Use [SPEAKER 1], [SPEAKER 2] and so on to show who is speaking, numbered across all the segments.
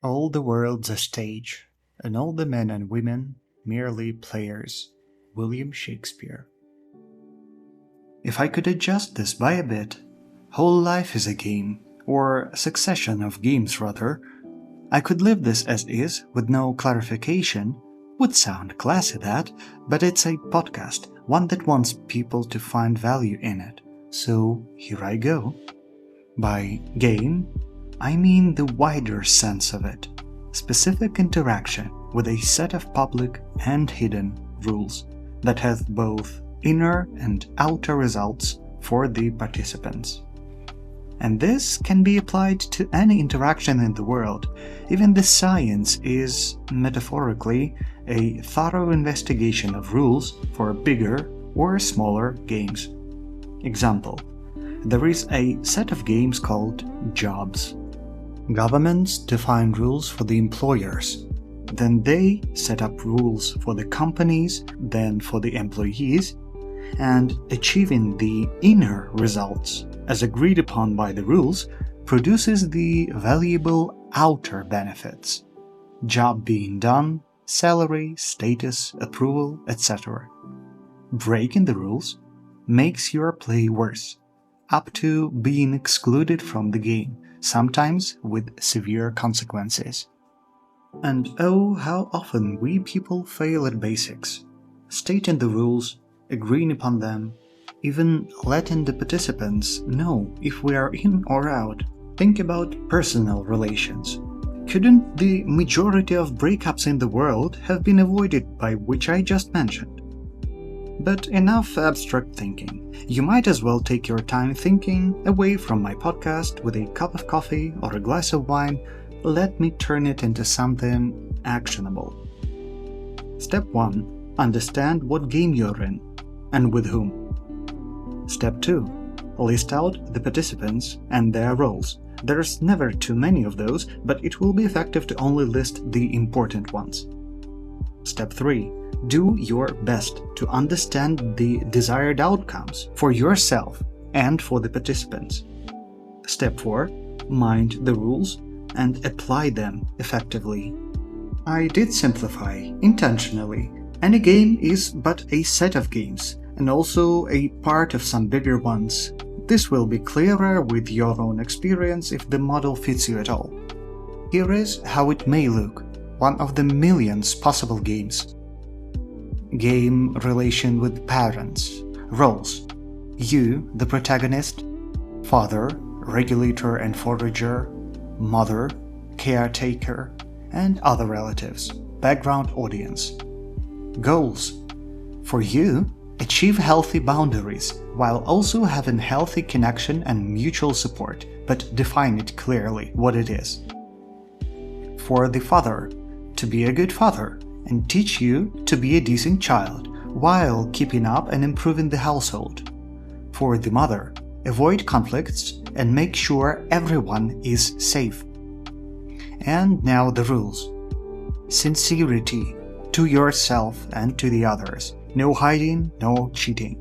[SPEAKER 1] All the world's a stage, and all the men and women merely players. William Shakespeare. If I could adjust this by a bit, whole life is a game, or a succession of games rather, I could live this as is with no clarification. Would sound classy that, but it's a podcast, one that wants people to find value in it. So here I go. By game, I mean the wider sense of it. Specific interaction with a set of public and hidden rules that have both inner and outer results for the participants. And this can be applied to any interaction in the world. Even the science is, metaphorically, a thorough investigation of rules for bigger or smaller games. Example: there is a set of games called jobs. Governments define rules for the employers. Then they set up rules for the companies, then for the employees, and achieving the inner results as agreed upon by the rules produces the valuable outer benefits. Job being done, salary, status, approval, etc. Breaking the rules makes your play worse, up to being excluded from the game, sometimes with severe consequences. And oh, how often we people fail at basics, stating the rules, agreeing upon them, even letting the participants know if we are in or out. Think about personal relations. Couldn't the majority of breakups in the world have been avoided by which I just mentioned? But enough abstract thinking. You might as well take your time thinking away from my podcast with a cup of coffee or a glass of wine. Let me turn it into something actionable. Step 1. Understand what game you're in and with whom. Step 2. List out the participants and their roles. There's never too many of those, but it will be effective to only list the important ones. Step 3. Do your best to understand the desired outcomes for yourself and for the participants. Step 4. Mind the rules and apply them effectively. I did simplify, intentionally. Any game is but a set of games, and also a part of some bigger ones. This will be clearer with your own experience if the model fits you at all. Here is how it may look, one of the millions possible games. Game relation with parents. Roles: you, the protagonist, father, regulator and forager, mother, caretaker, and other relatives. Background audience. Goals: for you, achieve healthy boundaries while also having healthy connection and mutual support, but define it clearly what it is. For the father, to be a good father and teach you to be a decent child while keeping up and improving the household. For the mother, avoid conflicts and make sure everyone is safe. And now the rules. Sincerity to yourself and to the others. No hiding, no cheating.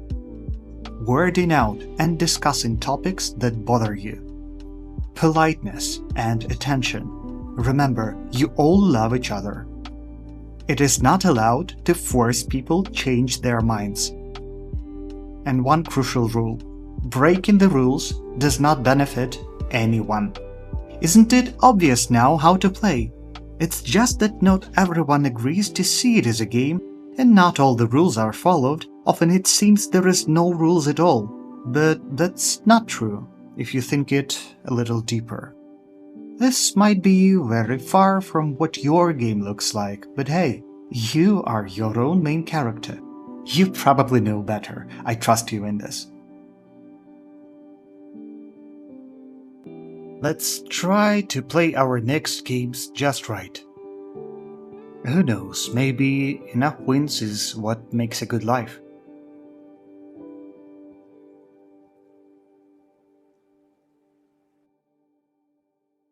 [SPEAKER 1] Wording out and discussing topics that bother you. Politeness and attention. Remember, you all love each other. It is not allowed to force people to change their minds. And one crucial rule: breaking the rules does not benefit anyone. Isn't it obvious now how to play? It's just that not everyone agrees to see it as a game, and not all the rules are followed. Often it seems there is no rules at all. But that's not true, if you think it a little deeper. This might be very far from what your game looks like, but hey, you are your own main character. You probably know better. I trust you in this. Let's try to play our next games just right. Who knows, maybe enough wins is what makes a good life.